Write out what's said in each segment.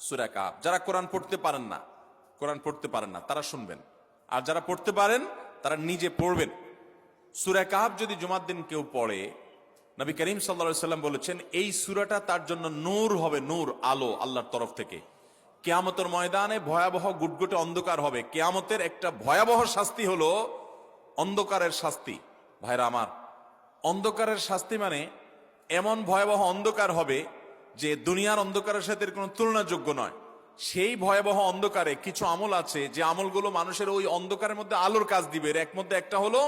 সূরা কাহাফ। যারা কোরআন পড়তে পারেন না তারা শুনবেন, আর যারা পড়তে পারেন তারা নিজে পড়বেন। সূরা কাহাফ যদি জুমার দিন কেউ পড়ে, নবী করিম সাল্লাল্লাহু আলাইহি ওয়াসাল্লাম বলেছেন এই সূরাটা তার জন্য নূর হবে, নূর, আলো আল্লাহর তরফ থেকে। কিয়ামতের ময়দানে ভয়াবহ গুটগুটে অন্ধকার হবে। কিয়ামতের একটা ভয়াবহ শাস্তি হলো অন্ধকারের শাস্তি। ভাইরা আমার, অন্ধকারের শাস্তি মানে এমন ভয়াবহ অন্ধকার হবে যে দুনিয়ার অন্ধকারের সাথে কোনো তুলনাযোগ্য নয়। সেই ভয়াবহ অন্ধকারে কিছু আমল আছে যে আমলগুলো মানুষের ওই অন্ধকারের মধ্যে আলোর কাজ দিবে। এর মধ্যে একটা হলো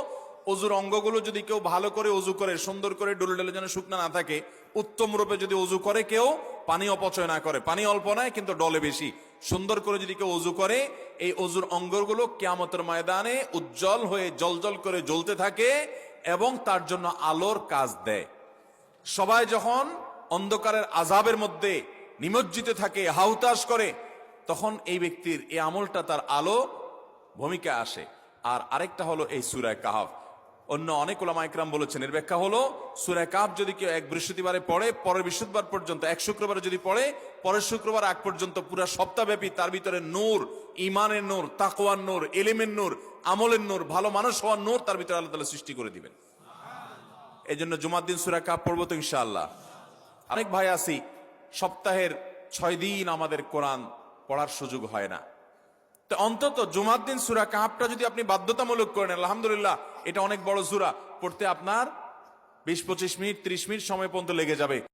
অজুর অঙ্গগুলো যদি কেউ ভালো করে অজু করে, সুন্দর করে ডলে ডলে যেন শুকনা না থাকে, উত্তম রূপে যদি অজু করে, কেউ পানি অপচয় না করে, পানি অল্প নেয় কিন্তু ডলে বেশি, সুন্দর করে যদি কেউ অজু করে, এই অজুর অঙ্গগুলো কিয়ামতের ময়দানে উজ্জ্বল হয়ে জলজল করে জ্বলতে থাকে এবং তার জন্য আলোর কাজ দেয়। সবাই যখন অন্ধকারের আযাবের মধ্যে নিমজ্জিত থাকে, হাউতাশ করে, তখন এই ব্যক্তির এই আমলটা তার আলো ভূমিকা আসে। আর আরেকটা হলো এই সূরা কাহাফ। অন্য অনেক উলামা ইকরাম বলেছেন এর ব্যাখ্যা হলো সূরা কাহাফ যদি কেউ এক বৃহস্পতিবারে পড়ে, পরের বৃহস্পতিবার পর্যন্ত, এক শুক্রবারে যদি পড়ে, পরের শুক্রবার আগ পর্যন্ত পুরো সপ্তাহব্যাপী তার ভিতরে নূর, ঈমানের নূর, তাকওয়ার নূর, ইলমের নূর, আমলের নূর, ভালো মানুষ হওয়ার নূর তার ভিতরে আল্লাহ তাআলা সৃষ্টি করে দিবেন। এই জন্য জুমার দিন সূরা কাহাফ পড়বো তো ইনশাআল্লাহ। অনেক ভাই আছি সপ্তাহের 6 দিন আমাদের কোরআন পড়ার সুযোগ হয় না, তো অন্তত জুমার দিন সূরা কাহাফটা যদি আপনি বাধ্যতামূলক করেন, আলহামদুলিল্লাহ, এটা অনেক বড় সূরা, পড়তে আপনার 20-25 মিনিট 30 মিনিট সময় পর্যন্ত লেগে যাবে।